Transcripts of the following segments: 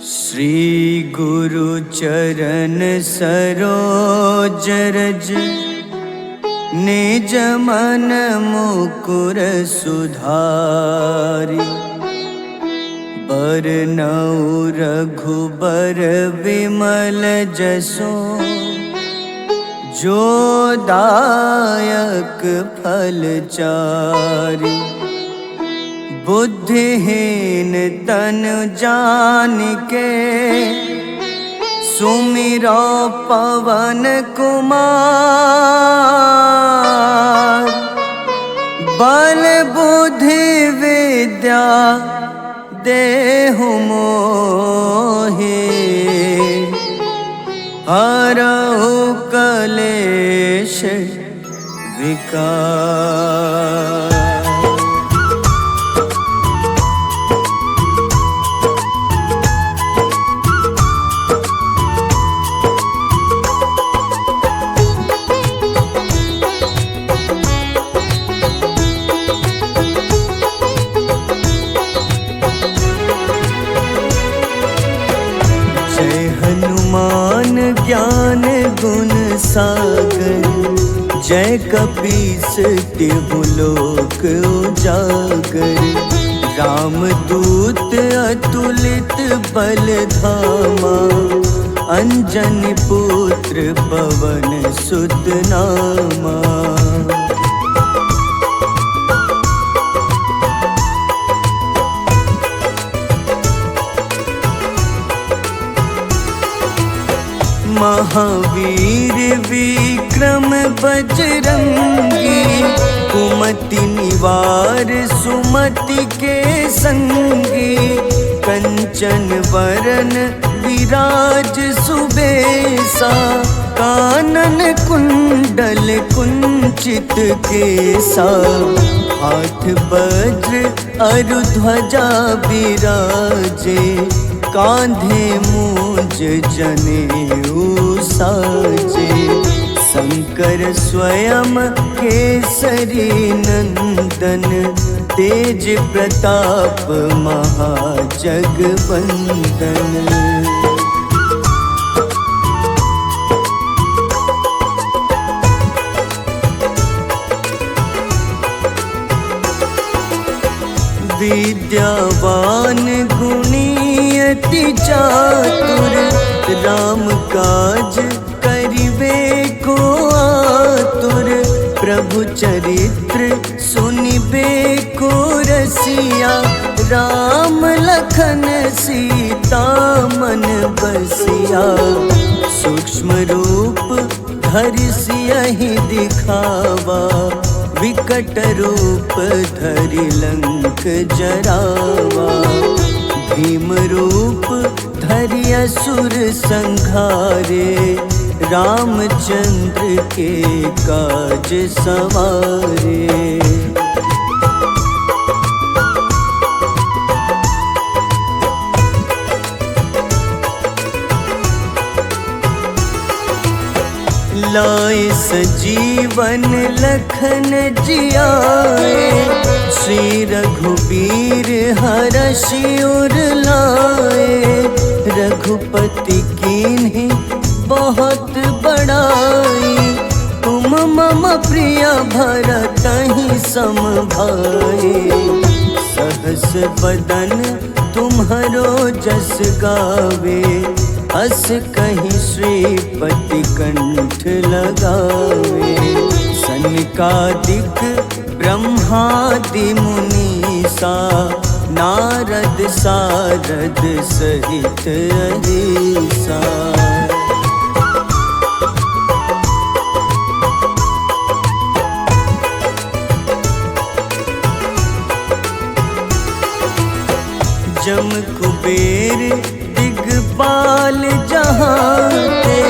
श्री गुरु चरण सरोज रज निज मन मुकुर सुधारि। बरनउँ रघुबर विमल जसो जो दायक फल चारि। बुद्धिहीन तनु जानिके सुमिरो पवन कुमार। बल बुद्धि विद्या देहु मोहि हरहु कलेश विकार। हनुमान ज्ञान गुण सागर जय कपीस तिहु लोक उजागर। रामदूत अतुलित बल धामा अंजनी पुत्र पवन सुत नामा। महावीर विक्रम बजरंगी कुमति निवार सुमति के संगी। कंचन वरन विराज सुबेसा कानन कुंडल कुंचित केसा। हाथ वज्र अरु ध्वजा बिराजे कांधे मूंज जनेऊ साजे। शंकर स्वयं केसरी नंदन तेज प्रताप महाजगवंदन। विद्यावान गुणी अति चातुर राम काज करिबे को आतुर। प्रभु चरित्र सुनिबे को रसिया राम लखन सीता मन बसिया। सूक्ष्म रूप धरि सियहि दिखावा विकट रूप धरि लंक जरावा। भीम रूप धरि असुर संहारे रामचंद्र के काज सवारे। लाए सजीवन लखन जियाए श्री रघुबीर हरषि उर लाए। रघुपति कीन्ही बहुत बड़ाई तुम मम प्रिय भरतहि सम भाई। सहस बदन तुम्हरो जस गावे अस कहीं श्रीपति कंठ लगावे। सनकादिक ब्रह्मादि मुनीसा नारद सारद सहित अहिसा। जम कुबेर दिगपाल जहाते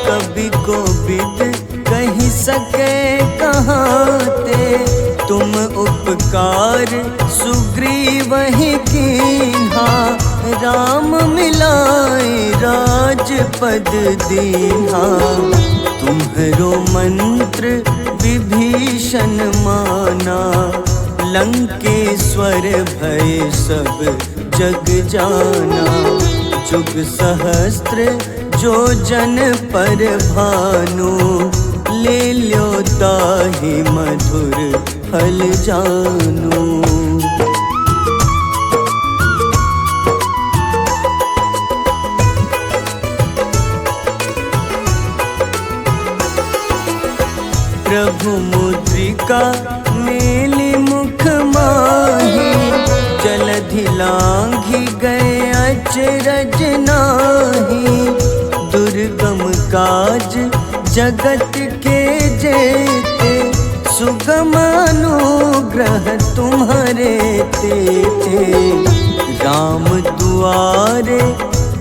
कभी कोविद कहीं सके कहाते। तुम उपकार सुग्रीवहि कीन्हा राम मिलाए राजपद दीन्हा। तुम्हरो मंत्र विभीषण माना लंकेश्वर भय सब जग जाना। जुग सहस्त्र जो जन पर भानु, ले ल्यो ताहि मधुर फल जानू। प्रभु मुद्रिका मेली मुख माही, जलधि लांघि गए अचरज नाही। दुर्गम काज जगत के जेते, सुगम अनुग्रह तुम्हारे तेते। राम दुआरे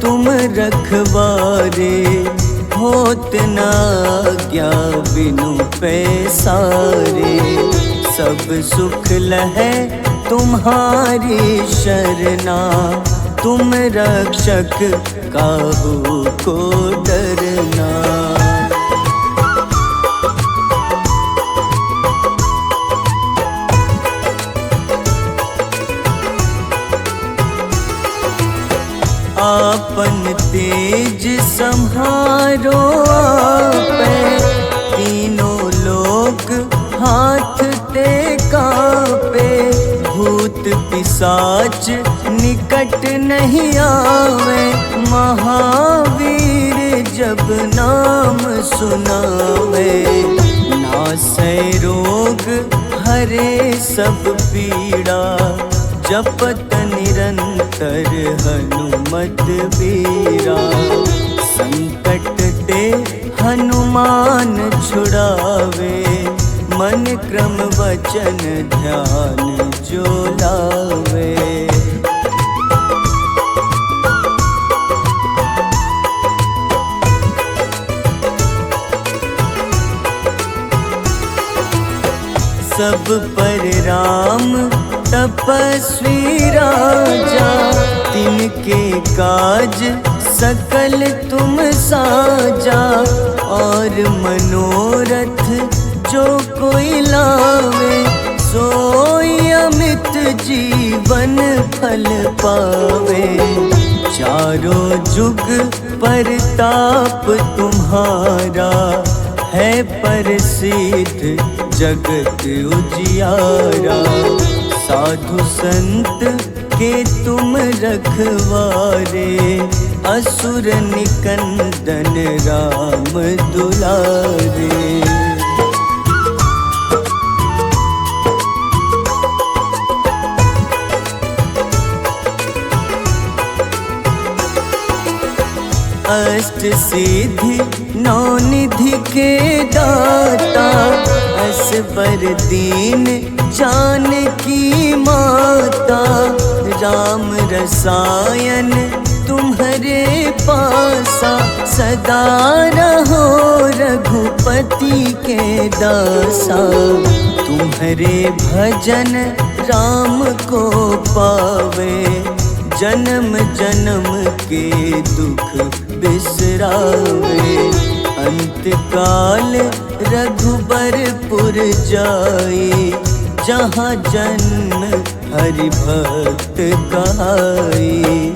तुम रखवारे, होत न आज्ञा बिनु पैसारे। सब सुख लहै तुम्हारी शरणा, तुम रक्षक काहू को डरना। आपन तेज सम्हारो आपै, तीनों लोक हाथ ते कांपे। भूत पिशाच निकट नहीं आवे, महावीर जब नाम सुनावे। नासै रोग हरे सब पीड़ा, जपत निरंतर हनुमत बीरा। संकट ते हनुमान छुड़ावे, मन क्रम वचन ध्यान जो लावे। सब पर राम तपस्वी राजा, तिनके काज सकल तुम साजा। और मनोरथ जो कोई लावे, सोई अमित जीवन फल पावे। चारों जुग परताप तुम्हारा, है प्रसिद्ध जगत उजियारा। साधु संत के तुम रखवारे, असुर निकंदन राम दुलारे। अष्ट सिद्धि नौ निधि के दाता, असबर दीन जानकी माता। राम रसायन तुम्हारे पासा, सदा रहो रघुपति के दासा। तुम्हारे भजन राम को पावे, जन्म जन्म के दुख बिसरावे। अंत काल रघुबरपुर जाई, जहाँ जन्म हरि भक्त कहाई।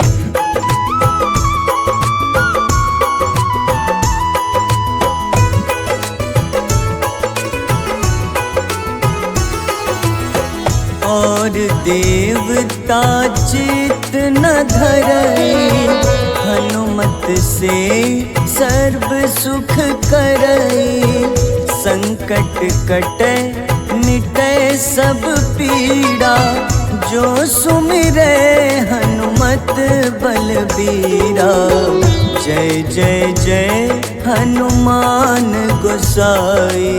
और देवता चित न धरई, हनुमत से सर्व सुख करई। संकट कटै मिटै सब पीड़ा, जो सुमिरै हनुमत बलबीरा। जय जय जय हनुमान गोसाई,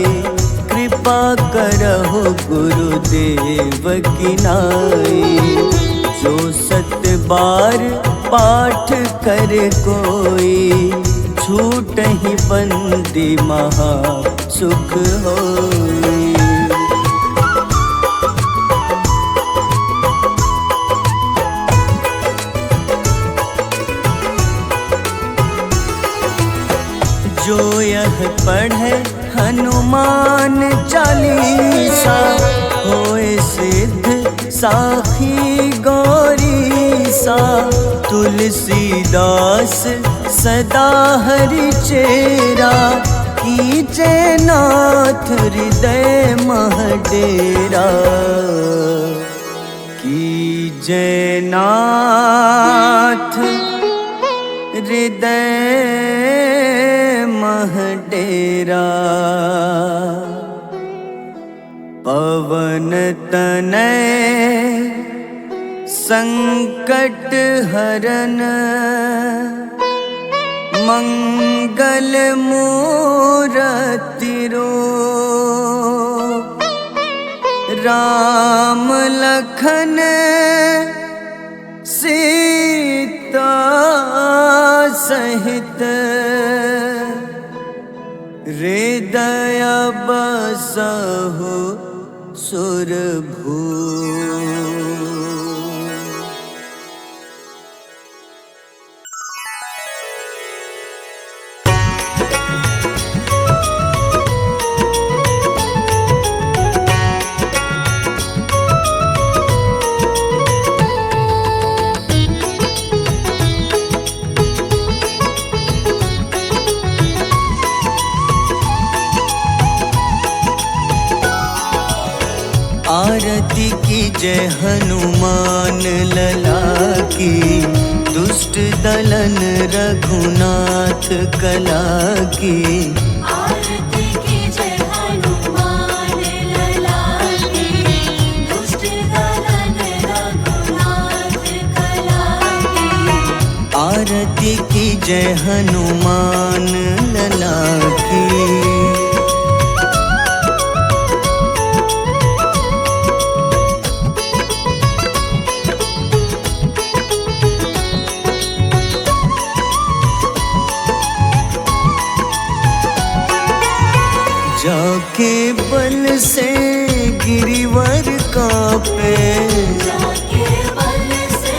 कृपा करहु गुरुदेव की नाई। जो सत बार पाठ कर कोई, छूटहि बंदी महा सुख होई। जो यह पढ़े हनुमान चालीसा, होए सिद्ध साखी गौरीसा। तुलसीदास सदा हरि चेरा, कीजे नाथ हृदय मह डेरा। कीजे नाथ हृदय मह डेरा। पवन तनय संकट हरन, मंगल मूरति रूप। राम लखन सीता सहित, हृदय बसहु सुरभूप। आरती की जय हनुमान लला की, दुष्ट दलन रघुनाथ कला की। आरती की जय हनुमान लला की, दुष्ट दलन रघुनाथ कला की। आरती की जय हनुमान लला की। जाके बल से गिरिवर कांपे, जाके बल से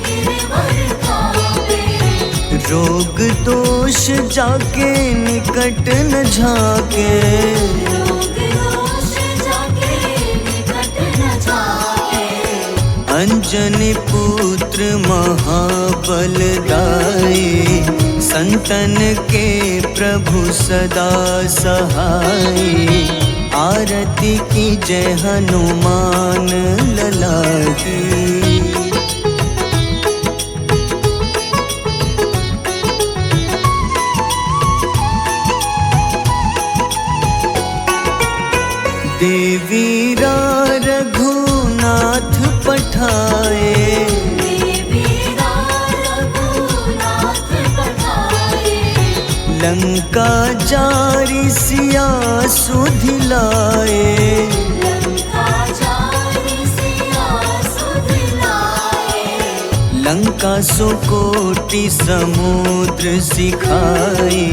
गिरवर कांपे। रोग दोष जाके निकट न झाके। रोग दोष जाके निकट न जाके। अंजनी पुत्र महाबलदाई, संतन के प्रभु सदा सहाय। आरती की जय हनुमान लला की। देवीरा रघुनाथ पठाए, लंका जारी सिया सुधिलाए। लंका सुकोटि समुद्र सिखाए,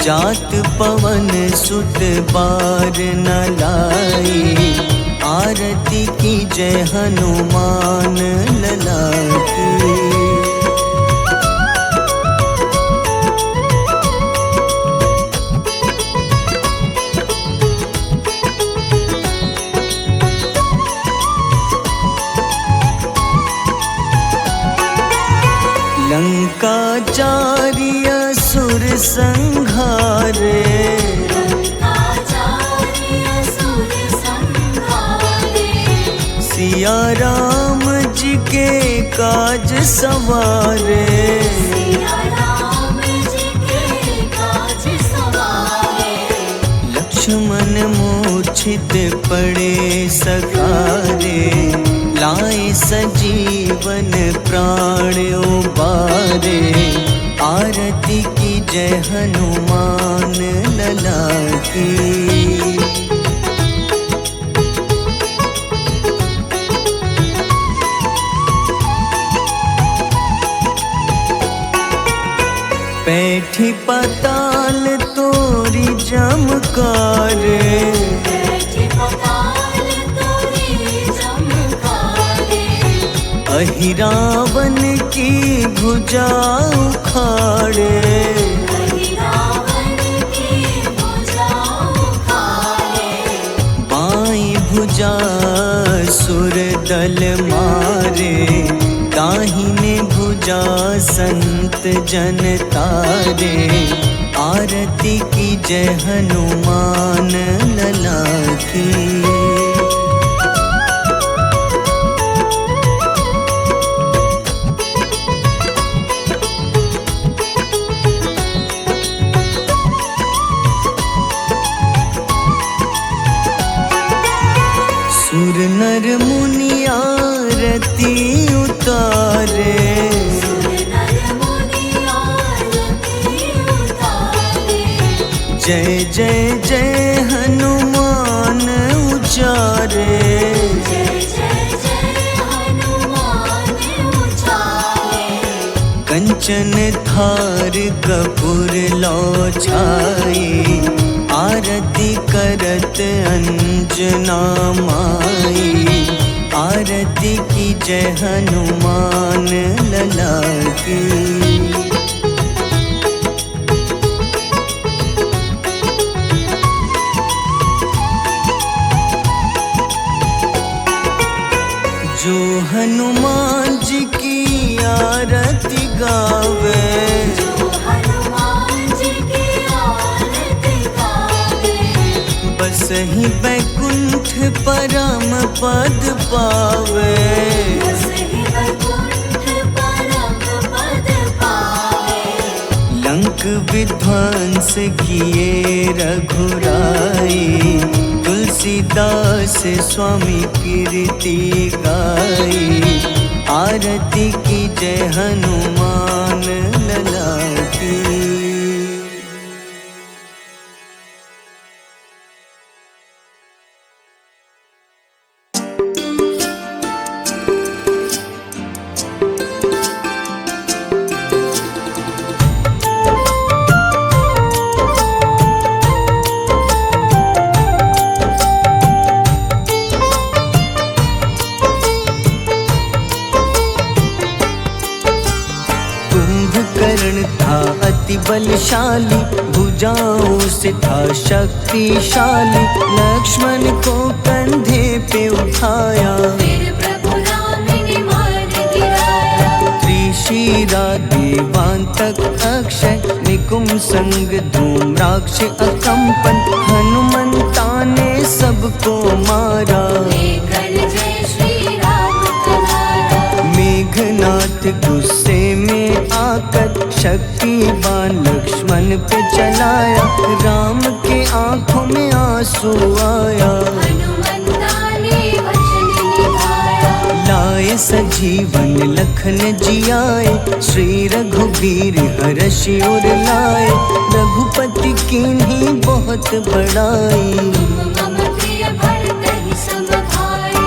जात पवन सुत बार न लाए। आरती की जय हनुमान लला की। लंका जारी असुर संघारे, सिया राम जी के काज सवारे। लक्ष्मण मूर्छित पड़े सकारे, लाए सजीवन प्राण उबारे। आरती की जय हनुमान लला की। बैठी पाताल तोरी जमकारे, अहिरावन की भुजा उखाड़े। बाईं भुजा सुर दल मारे, दाहिने भुजा संत जन तारे, आरती की जय हनुमान लला की। सुर नर मुनि आरती उतारे, जय जय जय हनुमान उचारे। कंचन थार कपूर लो छाई, आरती करत अंजना माई। आरती की जय हनुमान लला की। जो हनुमान जी की आरती गावे, बस ही बैकुंठ परम पद पावे। लंक विध्वंस किए रघुराई, तुलसीदास स्वामी कीर्ति गाई। आरती की जय हनुमान लला की। था अति बलशाली, भुजाओं से था शक्तिशाली। लक्ष्मण को कंधे पे उठाया, फिर प्रभु राम ने मार गिराया। त्रिशिरा देवांतक अक्षय, निकुंभ संग धूम्राक्ष अकंपन। हनुमंता ने सबको मारा, लेकर जय श्री राम तुम्हारा। मेघनाथ गुस्से में आकर शक्तिवान लक्ष्मण पे चलाया। राम के आंखों में आंसू आया, हनुमंता ने वचन निभाया। लाए सजीवन लखन जियाए, श्री रघुबीर हर्षि उर लाए। रघुपति कीन्ही बहुत बड़ाई, मम प्रिय भरत ही सम भाई।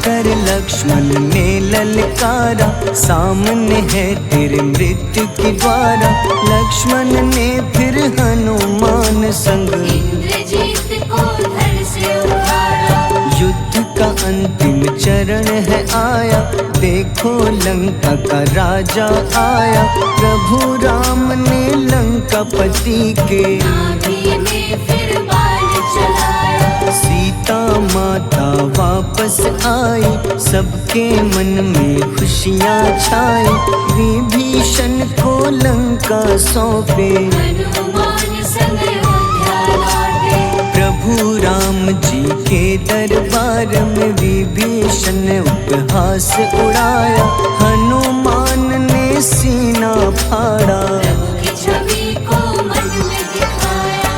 कर लक्ष्मण ने ललकारा, सामने है तेरे मृत्यु की द्वारा। लक्ष्मण ने फिर हनुमान संग इंद्रजीत को धड़ से उतारा। युद्ध का अंतिम चरण है आया, देखो लंका का राजा आया। प्रभु राम ने लंकापति के नाभि में फिर बाण चलाया। सीता माता वापस आई, सबके मन में खुशियाँ छाई। विभीषण को लंका सौंपे, हनुमान संग अयोध्या लौटे। प्रभु राम जी के दरबार में विभीषण ने उपहास उड़ाया। हनुमान ने सीना फाड़ा, प्रभु की छवि को मन में दिखाया।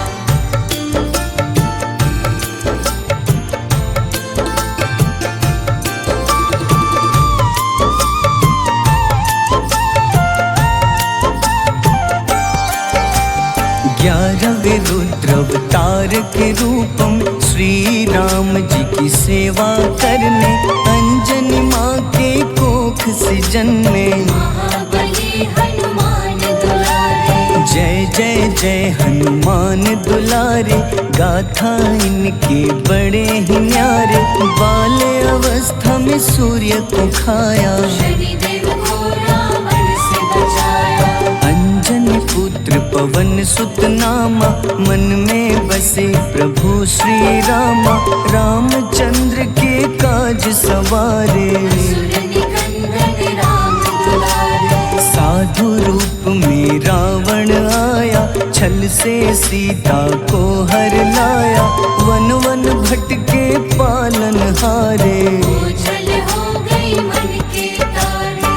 ग्यारहवें रुद्र अवतार के रूपम, श्री राम जी की सेवा करने। अंजनी माँ के कोख से जन्मे, महाबली हनुमान दुलारे। जय जय जय हनुमान दुलारे। गाथा इनके बड़े ही न्यारे, बाल्य अवस्था में सूर्य को खाया। शनिदेव को रावण पवन सुत नामा, मन में बसे प्रभु श्री रामा। रामचंद्र के काज सवारे, असुर निकंदन राम दुलारे। साधु रूप में रावण आया, छल से सीता को हर लाया। वन वन भटके पालन हारे, ओझल हो गई मन के तारे।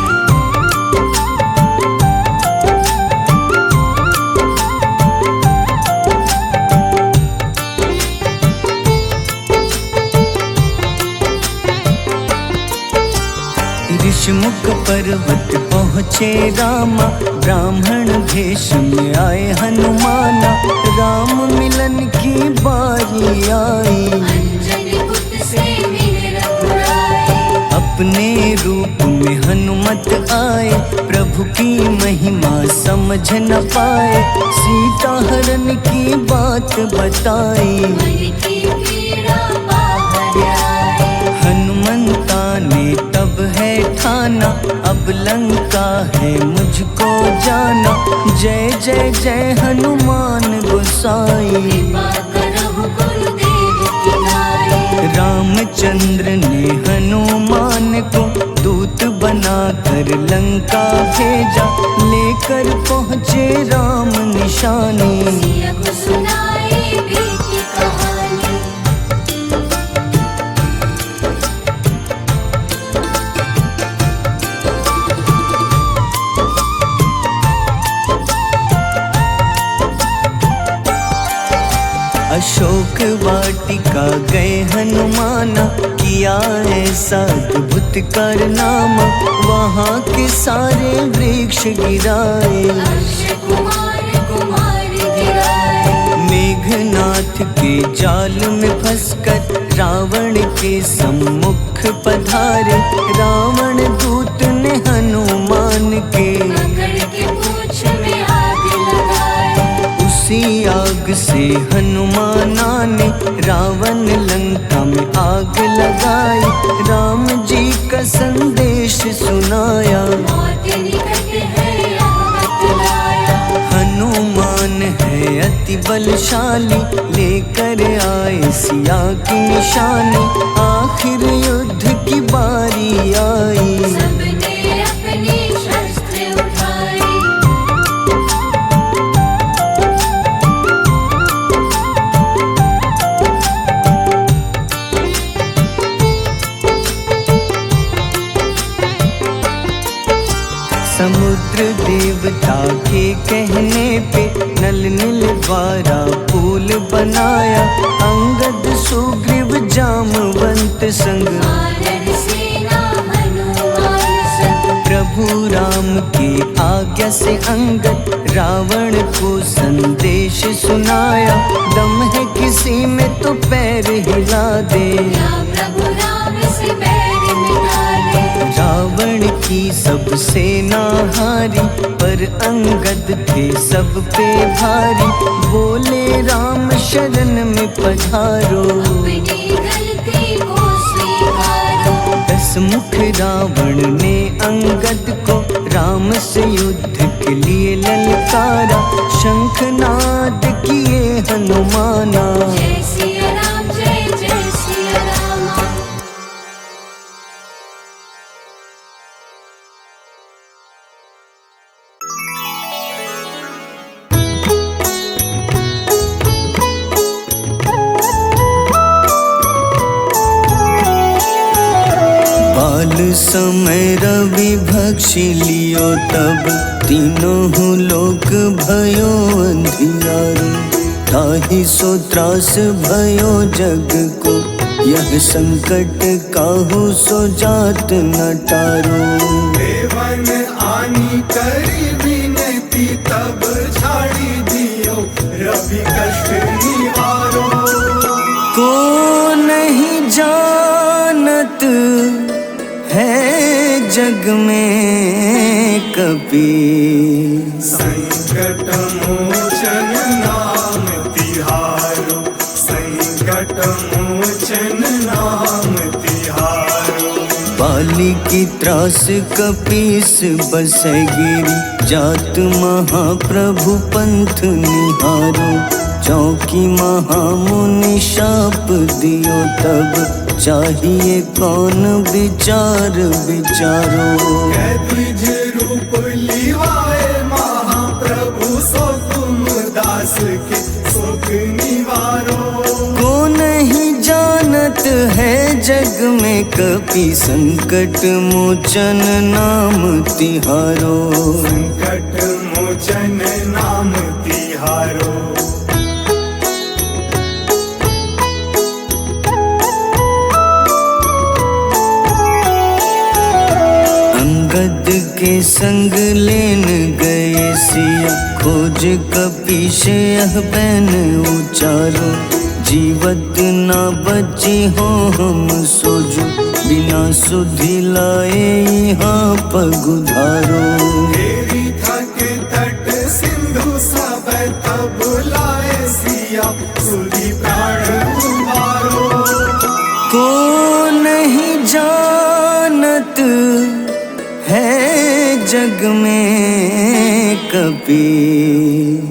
ऋषिमुख पर्वत पहुँचे रामा, ब्राह्मण भेष में आए हनुमाना। राम मिलन की बारी आई, अंजनी पुत्र से मिले रघुराई। अपने रूप में हनुमत आए, प्रभु की महिमा समझ न पाए। सीता हरण की बात बताई, मन की पीड़ा बाहर आई। हनुमंता ने तब है ठाना, अब लंका है मुझको जाना। जय जय जय हनुमान गोसाई, कृपा करहु गुरुदेव की नाई। रामचंद्र ने हनुमान को दूत बनाकर लंका भेजा। लेकर पहुँचे राम निशानी, सिया को सुनाई बीती कहानी। अशोक वाटिका गए हनुमाना, किया ऐसा अद्भुत कारनामा। वहाँ के सारे वृक्ष गिराए, अक्षय कुमार कुमार गिराए। मेघनाथ के जाल में फंसकर रावण के सम्मुख पधारे। रावण दूत ने हनुमान के पकड़ के पूंछ में आग लगाए। उसी आग से हनुमाना ने रावण लंका में आग लगाई। राम जी का संदेश सुनाया, मौत निकट है यह बतलाया। हनुमान है अति बलशाली, लेकर आए सिया की निशानी। आखिर युद्ध की बारी आई, सबने अपनी शस्त्र उठाई। समुद्र देवता के कहने पे नल नील द्वारा पुल बनाया। अंगद सुग्रीव जामवंत संग, वानर सेना हनुमान संग। प्रभु राम की आज्ञा से अंगद रावण को संदेश सुनाया। दम है किसी में तो पैर हिला दे, या प्रभु राम से बैर मिटा दे। रावण की सब सेना हारी, पर अंगद थे सब पे भारी। बोले राम शरण में पधारो, अपनी गलती को स्वीकारो। दस मुख रावण ने अंगद को राम से युद्ध के लिए ललकारा। शंखनाद किए हनुमाना, जय सिया राम जय जय सिया राम। बाल समय रवि भक्षी लियो, तब तीनों लोक भयो अंधियारो। ताहि सो त्रास भयो जग को, यह संकट काहू सो जात न टारो। देवन आनी करी विनती, तब छाड़ी दियो रवि कष्ट निवारो। को नहीं जानत है जग में कपि, संकट मोचन नाम तिहारो। संकट मोचन नाम तिहारो। पाली नारी की त्रास कपीस बसगिरी, जात महाप्रभु पंथ निहारो, चौकी महामुनि शाप दियो तब, चाहिए कौन विचार विचारो। द्विज रूप लिवाए महाप्रभु, सो तुम दास के सुख निवारो। को नहीं जानत है जग में कपि, संकट मोचन नाम तिहारो। संकट मोचन नाम तिहारो। अंगद के संग लेन गए सिया, खोज कपीश यह बैन उचारो। जीवत ना बची हो हम सोजो, बिना सुधि लाए यहाँ पगुधारो। तेरी थके तट सिंधु सब तब लाए सिया, सुधि प्राण उबारो। को नहीं जानत है जग में कपि,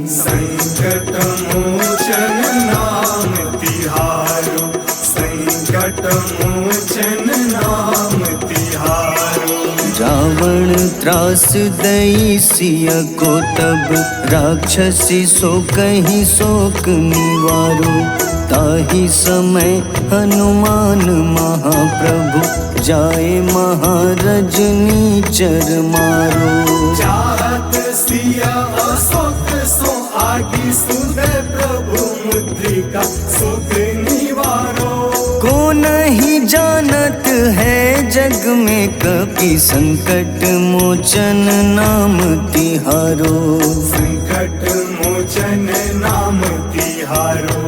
संकट मोचन नाम तिहारो। संकट मोचन नाम तिहारो। रावण त्रास दई सिया को तब, राक्षसी सो कहीं शोक निवारो। ताहि समय हनुमान महाप्रभु, जाए महारजनी चर मारो। चाहत सिया अशोक सो आगी, सुदय प्रभु मुद्रिका सुख निवारो। को नहीं जानत है जग में कपि, संकट मोचन नाम तिहारो। संकट मोचन नाम तिहारो।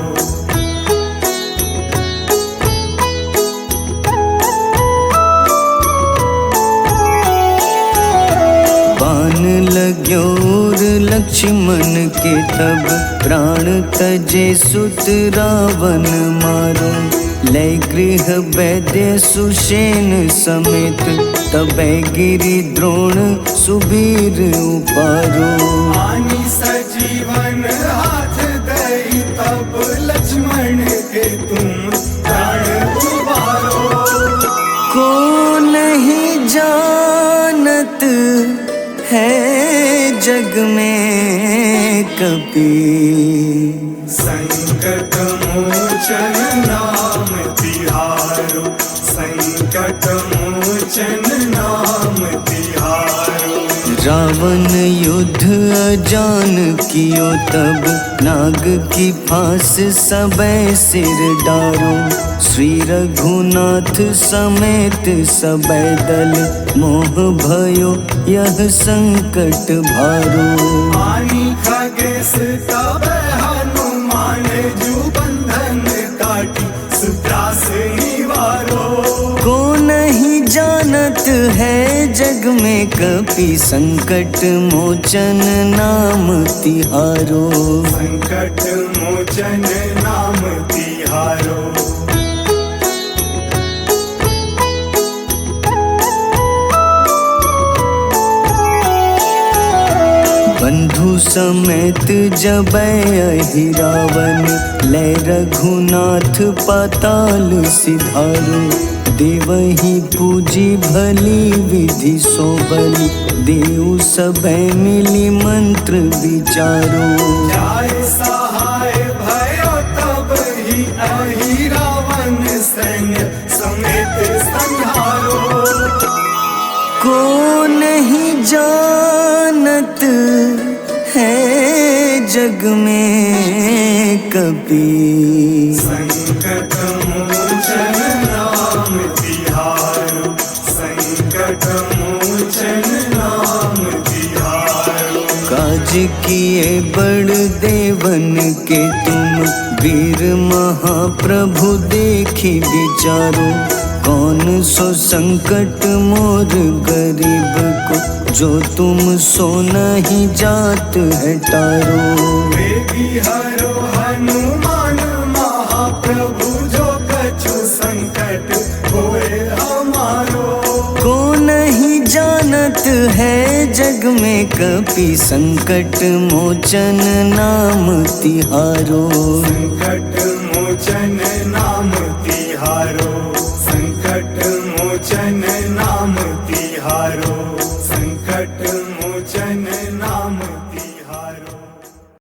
बाण लग्योर लक्ष्मण के तब, प्राण तजे सुत रावण मारो। लय गृह वैद्य सुषेण समेत, तबै गिरि द्रोण सुबीर उपारो। आनी सजीवन हाथ दई तब, लक्ष्मण के तुम प्राण उबारो। को नहीं जानत है जग में कपि, संकट मोचन नाम तिहारो। संकट मोचन नाम तिहारो। रावण युद्ध अजान कियो तब, नाग की फांस सबै सिर डारो। श्री रघुनाथ समेत सबै दल, मोह भयो यह संकट भारो। आनी खगेश तब हनुमान, जू बंधन काटी सुत्रास निवारो। को नहीं जानत है जग में कपि, संकट मोचन नाम तिहारो। संकट मोचन नाम तिहारो। बंधु समेत जबै अहि रावण, लय रघुनाथ पाताल सिधारो। देवहि पूजी भली विधि सो बलि, देव सबै मिली मंत्र विचारो। जाय सहाय भयो तब ही अहि रावण, सैन्य समेत संहारो। को नहीं जानत है जग में कपि, संकट मोचन नाम तिहारो। संकट मोचन नाम तिहारो। काज किए बड़ देवन के तुम, वीर महाप्रभु देखी विचारो। कौन सो संकट मोर गरीब को, जो तुम सो नहीं जात है टारो। वेगी हरो हनुमान महाप्रभु, जो कछु संकट होए हमारो। को चलत है जग में कपि संकट मोचन नाम तिहारो। संकट मोचन नाम तिहारो, संकट मोचन नाम तिहारो, संकट मोचन